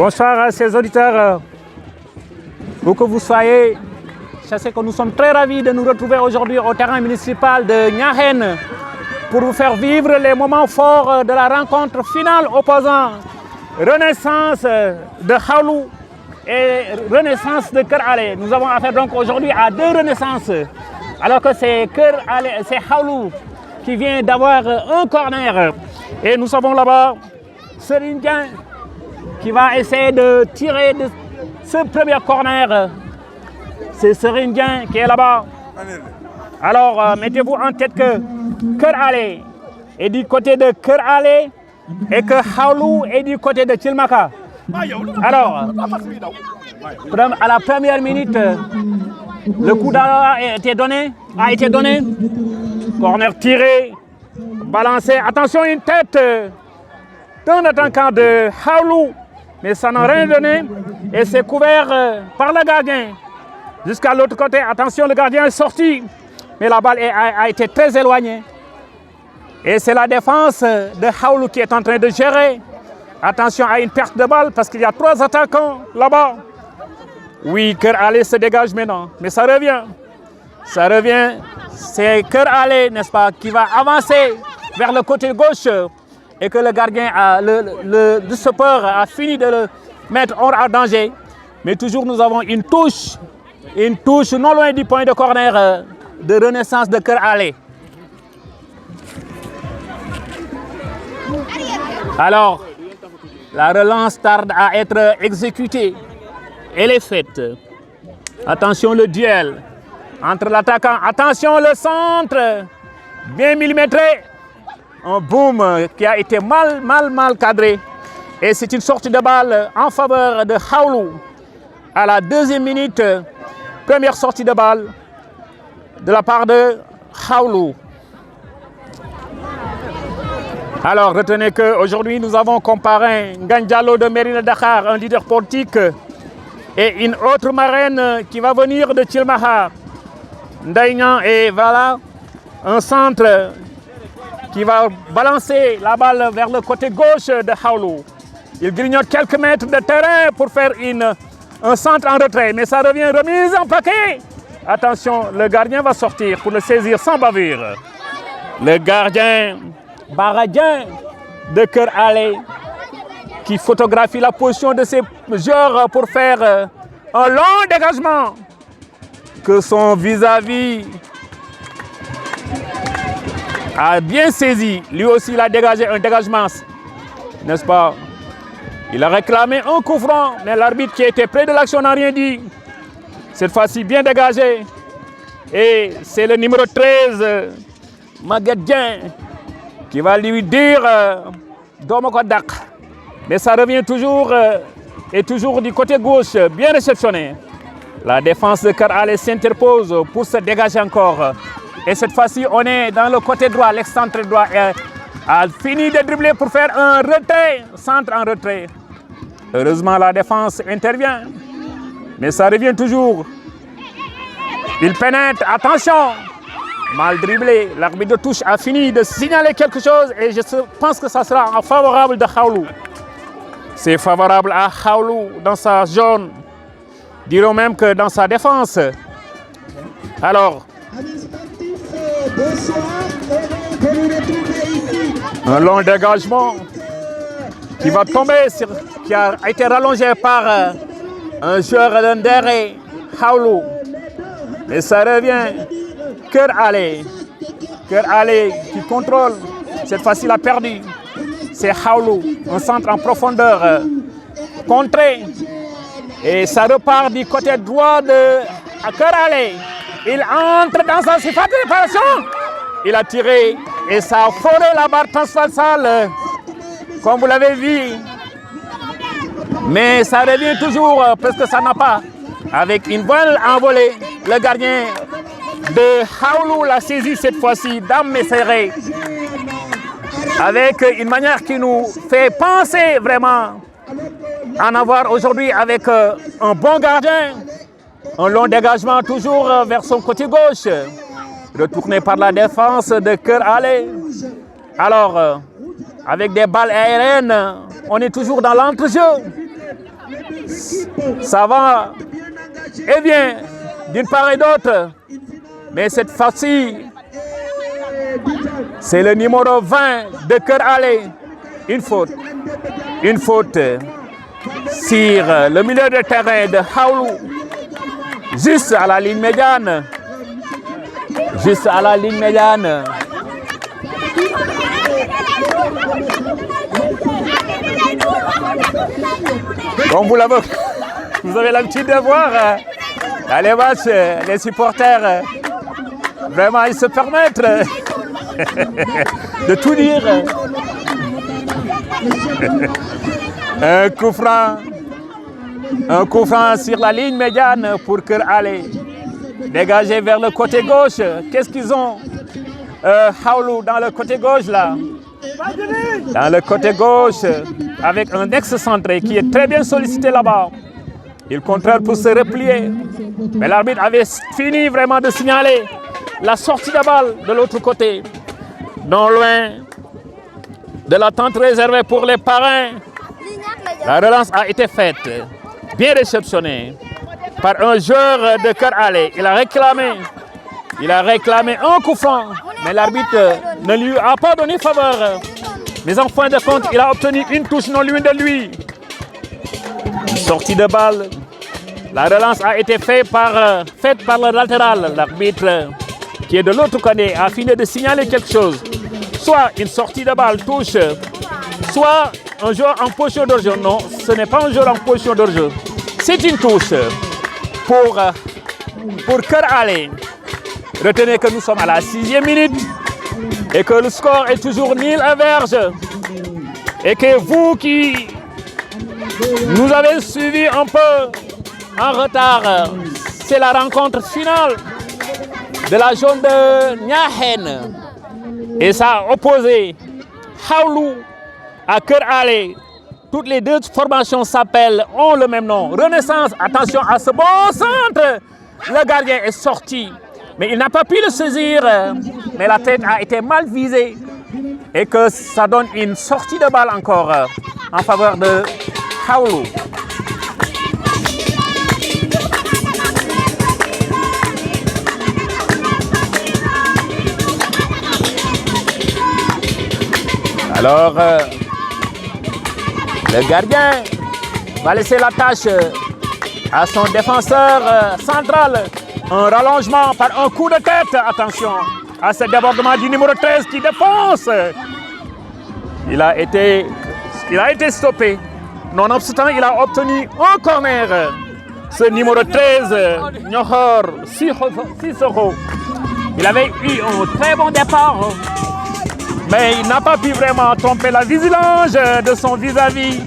Bonsoir à ces auditeurs, où que vous soyez. Je sais que nous sommes très ravis de nous retrouver aujourd'hui au terrain municipal de Niakhène pour vous faire vivre les moments forts de la rencontre finale opposant Renaissance de Khaolou et Renaissance de Kër Allé. Nous avons affaire donc aujourd'hui à deux renaissances, alors que c'est Khaolou qui vient d'avoir un corner. Et nous savons là-bas Serigne Dieng qui va essayer de tirer de ce premier corner. C'est Serigne Dieng qui est là-bas. Alors, mettez-vous en tête que Kër Allé est du côté de Kër Allé et que Khaolou est du côté de Thilmaka. Alors, à la première minute, le coup d'arrêt a été donné. Corner tiré, balancé. Attention, une tête d'un attaquant de Khaolou, mais ça n'a rien donné. Et c'est couvert par le gardien. Jusqu'à l'autre côté, attention, le gardien est sorti, mais la balle a été très éloignée. Et c'est la défense de Khaolou qui est en train de gérer. Attention à une perte de balle parce qu'il y a trois attaquants là-bas. Oui, Kër Allé se dégage maintenant, mais ça revient. Ça revient, c'est Kër Allé, n'est-ce pas, qui va avancer vers le côté gauche et que le gardien, le stoppeur a fini de le mettre hors danger. Mais toujours nous avons une touche non loin du point de corner de Renaissance de Kër Allé. Alors, la relance tarde à être exécutée. Elle est faite. Attention le duel entre l'attaquant. Attention le centre. Bien millimétré. Un boom qui a été mal cadré. Et c'est une sortie de balle en faveur de Khaolou. À la deuxième minute, première sortie de balle de la part de Khaolou. Alors, retenez qu'aujourd'hui, nous avons comparé Ngagne Diallo de Mérina Dakhar, un leader politique, et une autre marraine qui va venir de Thilmaka, Ndeye Niang, et voilà, un centre qui va balancer la balle vers le côté gauche de Khaolou. Il grignote quelques mètres de terrain pour faire un centre en retrait, mais ça revient remise en paquet. Attention, le gardien va sortir pour le saisir sans bavure. Le gardien Baradien de Kër Allé qui photographie la position de ses joueurs pour faire un long dégagement que son vis-à-vis a bien saisi. Lui aussi, il a dégagé un dégagement, n'est-ce pas? Il a réclamé un coup franc, mais l'arbitre qui était près de l'action n'a rien dit. Cette fois-ci, bien dégagé. Et c'est le numéro 13, Maguette Dieng, qui va lui dire Domokodak. Mais ça revient toujours et toujours du côté gauche, bien réceptionné. La défense de Kër Allé s'interpose pour se dégager encore. Et cette fois-ci, on est dans le côté droit, l'excentre droit a fini de dribbler pour faire un retrait, centre en retrait. Heureusement, la défense intervient. Mais ça revient toujours. Il pénètre, attention! Mal dribblé, l'arbitre de touche a fini de signaler quelque chose et je pense que ça sera favorable de Khaolou. C'est favorable à Khaolou dans sa zone, dirons même que dans sa défense. Alors, un long dégagement qui va tomber, qui a été rallongé par un joueur de Ndéré, Khaolou. Et ça revient. Kër Allé qui contrôle, cette fois-ci il a perdu. C'est Khaolou, un centre en profondeur contré. Et ça repart du côté droit de Kër Allé. Il entre dans sa surface de réparation. Il a tiré et ça a frôlé la barre transversale, comme vous l'avez vu. Mais ça revient toujours parce que ça n'a pas. Avec une balle envolée, le gardien de Khaolou l'a saisi cette fois-ci, dame serrée, avec une manière qui nous fait penser vraiment en avoir aujourd'hui avec un bon gardien, un long dégagement toujours vers son côté gauche, retourné par la défense de Kër Allé. Alors, avec des balles aériennes, on est toujours dans l'entrejeu. Ça va et vient d'une part et d'autre. Mais cette fois-ci, c'est le numéro 20 de Kër Allé. Une faute. Une faute sur le milieu de terrain de Haoulou. Juste à la ligne médiane. Juste à la ligne médiane. Comme vous avez l'habitude de voir dans les matchs, les supporters, vraiment ils se permettent de tout dire. Un coup franc sur la ligne médiane pour Kër Allé. Dégagé vers le côté gauche. Qu'est-ce qu'ils ont Haoulou dans le côté gauche là. Dans le côté gauche, avec un ex-centré qui est très bien sollicité là-bas. Il contrôle pour se replier. Mais l'arbitre avait fini vraiment de signaler la sortie de balle de l'autre côté. Non loin de la tente réservée pour les parrains. La relance a été faite, bien réceptionnée par un joueur de Kër Allé. Il a réclamé un coup franc, mais l'arbitre ne lui a pas donné faveur. Mais en fin de compte, il a obtenu une touche non loin de lui. Une sortie de balle. La relance a été faite par le latéral. L'arbitre qui est de l'autre côté a fini de signaler quelque chose. Soit une sortie de balle touche, soit un joueur en position de jeu. Non, ce n'est pas un joueur en position de jeu. C'est une touche pour Kër Allé. Retenez que nous sommes à la 6e minute et que le score est toujours nul à verge. Et que vous qui nous avez suivis un peu en retard, c'est la rencontre finale de la zone de Niakhène. Et ça a opposé Haoulou à Kër Allé. Toutes les deux formations ont le même nom. Renaissance, attention à ce bon centre. Le gardien est sorti, mais il n'a pas pu le saisir. Mais la tête a été mal visée. Et que ça donne une sortie de balle encore en faveur de Haoulou. Alors, le gardien va laisser la tâche à son défenseur central. Un rallongement par un coup de tête. Attention à ce débordement du numéro 13 qui défonce. Il a été stoppé. Nonobstant, il a obtenu un corner. Ce numéro 13, Nyohor Sissoko, il avait eu un très bon départ. Mais il n'a pas pu vraiment tromper la vigilance de son vis-à-vis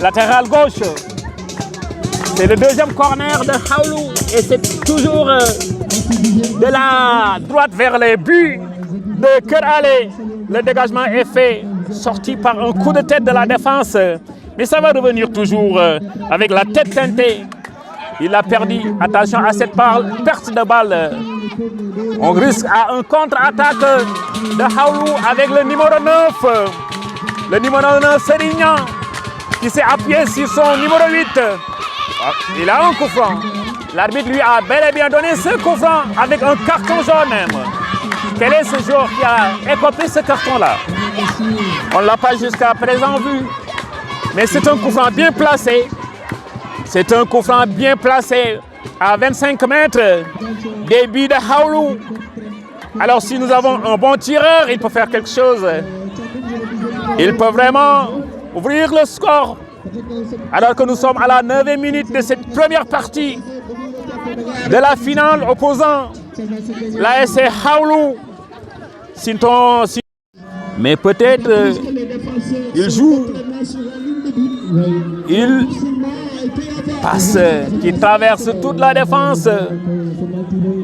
latéral gauche. C'est le deuxième corner de Haoulou et c'est toujours de la droite vers les buts de Kër Allé. Le dégagement est fait, sorti par un coup de tête de la défense. Mais ça va revenir toujours avec la tête teintée. Il a perdu. Attention à cette perte de balle. On risque à un contre-attaque de Haoulou avec le numéro 9. Le numéro 9, Sérignan, qui s'est appuyé sur son numéro 8. Il a un coup franc. L'arbitre lui a bel et bien donné ce coup franc avec un carton jaune même. Quel est ce joueur qui a écopé ce carton-là? On ne l'a pas jusqu'à présent vu. Mais c'est un coup franc bien placé. C'est un coup franc bien placé à 25 mètres des buts de Haoulou. Alors si nous avons un bon tireur, il peut faire quelque chose. Il peut vraiment ouvrir le score. Alors que nous sommes à la 9e minute de cette première partie de la finale opposant l'ASC Haoulou. Mais peut-être il joue, il passe, qui traverse toute la défense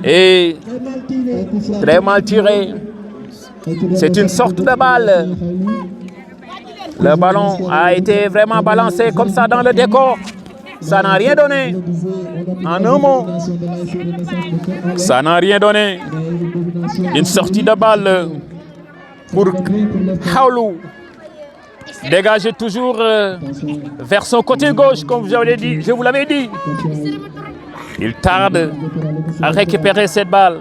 et très mal tiré. C'est une sorte de balle. Le ballon a été vraiment balancé comme ça dans le décor. Ça n'a rien donné. En un mot, ça n'a rien donné. Une sortie de balle pour Haoulou. Dégagé toujours vers son côté gauche, comme je vous l'avais dit. Il tarde à récupérer cette balle.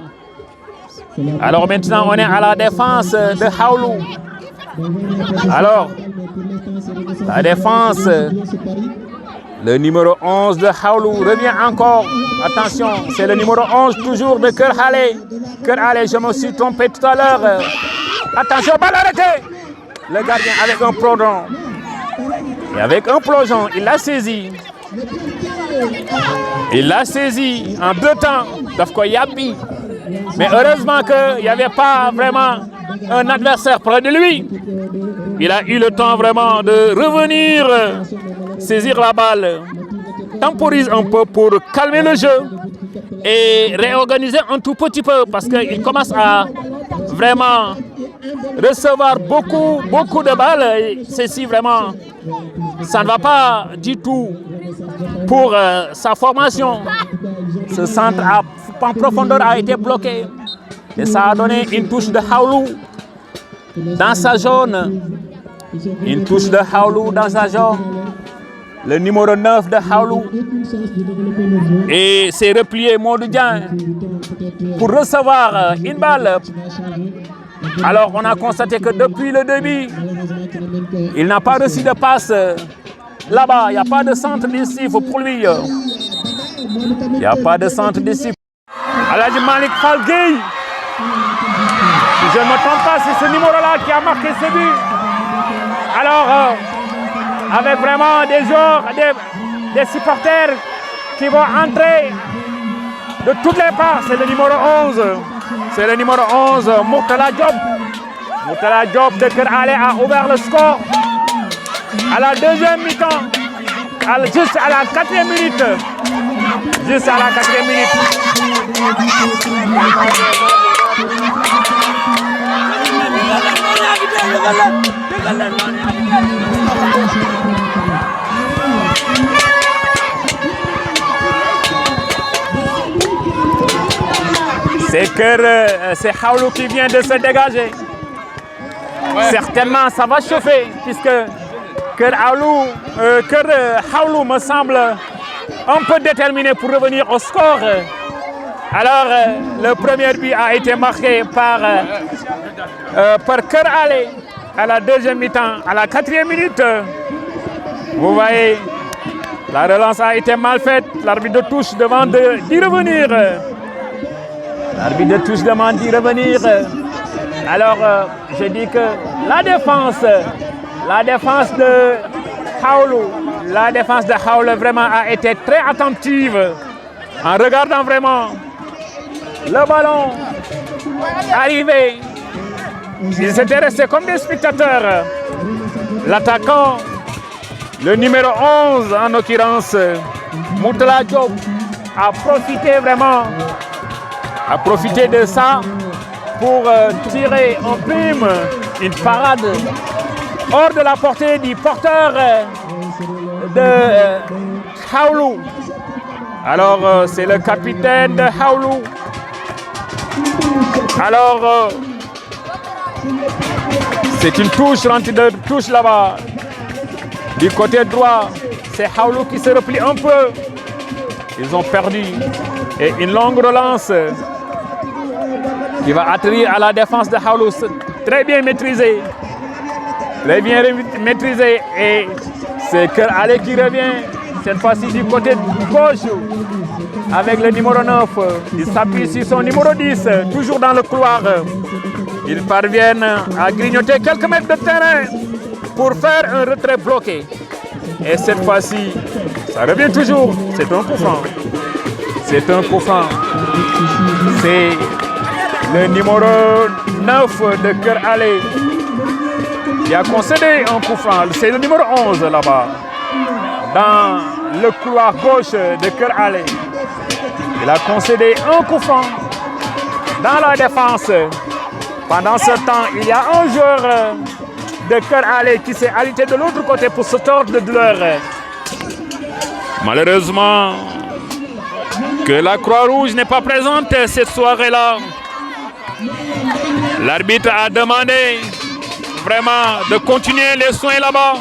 Alors maintenant, on est à la défense de Haoulou. Alors, la défense, le numéro 11 de Haoulou revient encore. Attention, c'est le numéro 11 toujours de Kër Allé. Kër Allé, je me suis trompé tout à l'heure. Attention, balle arrêtée. Le gardien avec un plongeon. Et avec un plongeon, il l'a saisi. Il l'a saisi en 2 temps. Daf Yapi. Mais heureusement qu'il n'y avait pas vraiment un adversaire près de lui. Il a eu le temps vraiment de revenir, saisir la balle, temporise un peu pour calmer le jeu et réorganiser un tout petit peu parce qu'il commence à vraiment recevoir beaucoup de balles. Et ceci vraiment, ça ne va pas du tout pour sa formation. Ce centre en profondeur a été bloqué et ça a donné une touche de Haoulou dans sa zone. Une touche de Haoulou dans sa zone. Le numéro 9 de Haoulou. Et c'est replié Modoudian pour recevoir une balle. Alors on a constaté que depuis le début, il n'a pas reçu de passe là-bas. Il n'y a pas de centre décisif pour lui. Il n'y a pas de centre décisif. Aladji Malick Fall Gueye. Si je ne me trompe pas, c'est ce numéro-là qui a marqué ce but. Alors, avec vraiment des joueurs, des supporters qui vont entrer de toutes les parts, c'est le numéro 11. C'est le numéro 11, Mourtala Diop. Mourtala Diop de Kër Allé a ouvert le score à la deuxième mi-temps, juste à la 4e minute. Juste à la 4e minute. C'est Haoulou qui vient de se dégager. Ouais. Certainement, ça va chauffer puisque Kër Haoulou me semble un peu déterminé pour revenir au score. Alors, le premier but a été marqué par Kër Allé à la deuxième mi-temps, à la 4e minute. Vous voyez, la relance a été mal faite. L'arbitre de touche demande d'y revenir. L'arbitre de touche demande d'y revenir. Alors, je dis que la défense de Haoulou vraiment a été très attentive en regardant vraiment le ballon arriver. Ils étaient restés comme des spectateurs. L'attaquant, le numéro 11 en l'occurrence, Mourtala Diop, a profité de ça pour tirer en prime une parade hors de la portée du porteur de Haoulou. Alors, c'est le capitaine de Haoulou. Alors, c'est une touche là-bas. Du côté droit, c'est Haoulou qui se replie un peu. Ils ont perdu. Et une longue relance qui va atterrir à la défense de Haoulou. Très bien maîtrisée. Très bien maîtrisée. Et c'est Kër Allé qui revient. Cette fois-ci du côté gauche. Avec le numéro 9. Il s'appuie sur son numéro 10. Toujours dans le couloir. Ils parviennent à grignoter quelques mètres de terrain pour faire un retrait bloqué. Et cette fois-ci, ça revient toujours. C'est un coup franc. C'est un coup franc. C'est le numéro 9 de Kër Allé qui a concédé un coup franc. C'est le numéro 11 là-bas, dans le couloir gauche de Kër Allé. Il a concédé un coup franc dans la défense. Pendant ce temps, il y a un joueur de Kër Allé qui s'est alité de l'autre côté pour se tordre de douleur. Malheureusement, que la Croix-Rouge n'est pas présente cette soirée-là. L'arbitre a demandé vraiment de continuer les soins là-bas.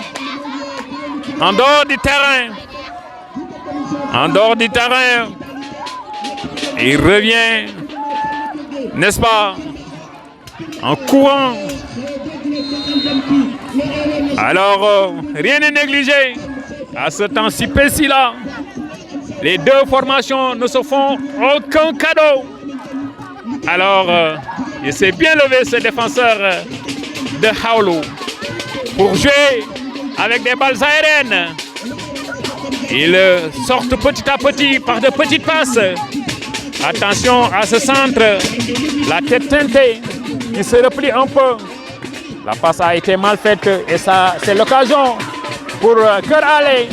En dehors du terrain. En dehors du terrain. Il revient, n'est-ce pas, en courant. Alors, rien n'est négligé à ce temps si précis-là. Les deux formations ne se font aucun cadeau. Alors, il s'est bien levé, ce défenseur de Haolo, pour jouer avec des balles aériennes. Ils sortent petit à petit par de petites passes. Attention à ce centre, la tête teintée, qui se replie un peu. La passe a été mal faite et ça, c'est l'occasion pour Cœur Allé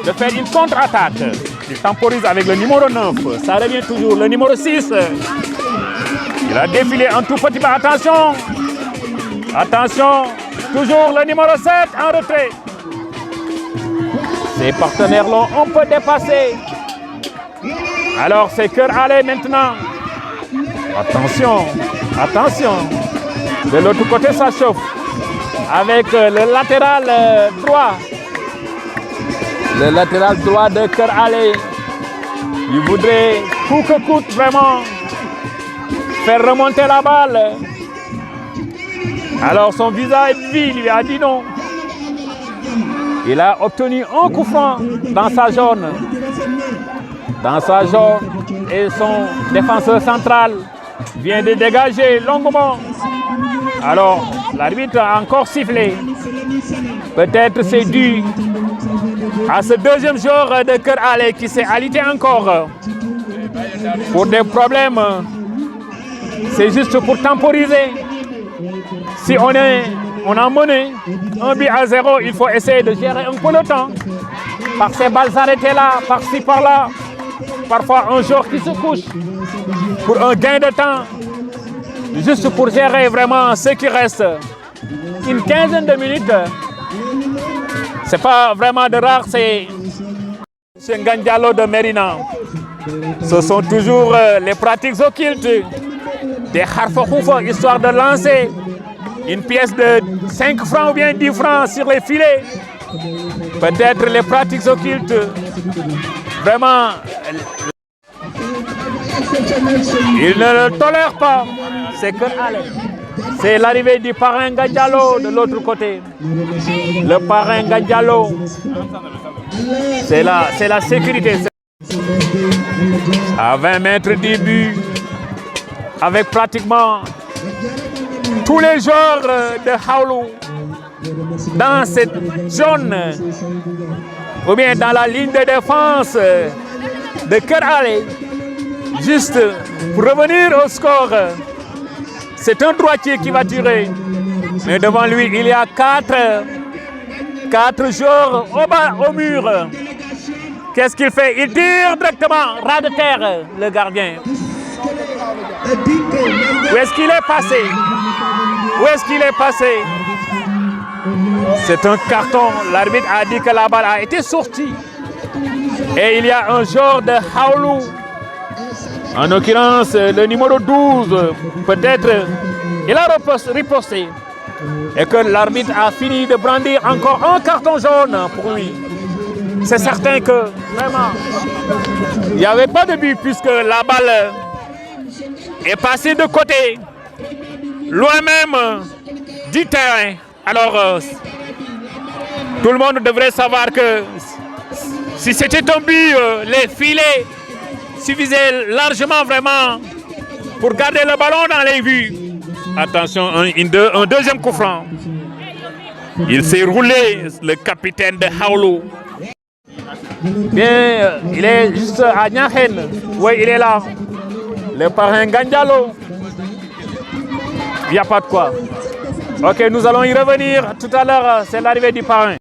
de faire une contre-attaque. Il temporise avec le numéro 9. Ça revient toujours, le numéro 6. Il a défilé un tout petit peu. Attention. Attention. Toujours le numéro 7 en retrait. Ses partenaires l'ont un peu dépassé. Alors c'est Cœur Allé maintenant. Attention. Attention. De l'autre côté, ça chauffe. Avec le latéral droit. Le latéral droit de Cœur Allé. Il voudrait, coûte que coûte, vraiment faire remonter la balle. Alors son visage lui a dit non. Il a obtenu un coup franc dans sa zone. Dans sa zone. Et son défenseur central vient de dégager longuement. Alors, l'arbitre a encore sifflé. Peut-être c'est dû à ce deuxième joueur de Cœur Allé qui s'est alité encore. Pour des problèmes, c'est juste pour temporiser. Si on a mené 1-0, il faut essayer de gérer un peu le temps. Par ces balles arrêtées là, par-ci, par-là. Parfois un joueur qui se couche pour un gain de temps. Juste pour gérer vraiment ce qui reste. Une quinzaine de minutes. C'est pas vraiment de rare, c'est Ngandjalo de Mérina. Ce sont toujours les pratiques occultes des Harfokhouf, histoire de lancer une pièce de 5 francs ou bien 10 francs sur les filets. Peut-être les pratiques occultes. Vraiment, ils ne le tolèrent pas. C'est Cœur Allé. C'est l'arrivée du parrain Ngandjalo de l'autre côté. Le parrain Ngandjalo, c'est la sécurité. À 20 mètres du but, avec pratiquement tous les joueurs de Haolo dans cette zone, ou bien dans la ligne de défense de Cœur Allé, juste pour revenir au score. C'est un droitier qui va tirer. Mais devant lui, il y a 4 joueurs au mur. Qu'est-ce qu'il fait? Il tire directement, ras de terre, le gardien. Où est-ce qu'il est passé? Où est-ce qu'il est passé? C'est un carton. L'arbitre a dit que la balle a été sortie. Et il y a un joueur de Haolo. En l'occurrence, le numéro 12, peut-être, il a riposté. Et que l'arbitre a fini de brandir encore un carton jaune pour lui. C'est certain que, vraiment, il n'y avait pas de but puisque la balle est passée de côté, loin même du terrain. Alors, tout le monde devrait savoir que si c'était un but, les filets suffisait largement vraiment pour garder le ballon dans les vues. Attention, un deuxième coup franc. Il s'est roulé, le capitaine de Haolo. Bien, il est juste à Niahen. Oui, il est là. Le parrain Ngandjalo. Il n'y a pas de quoi. Ok, nous allons y revenir tout à l'heure. C'est l'arrivée du parrain.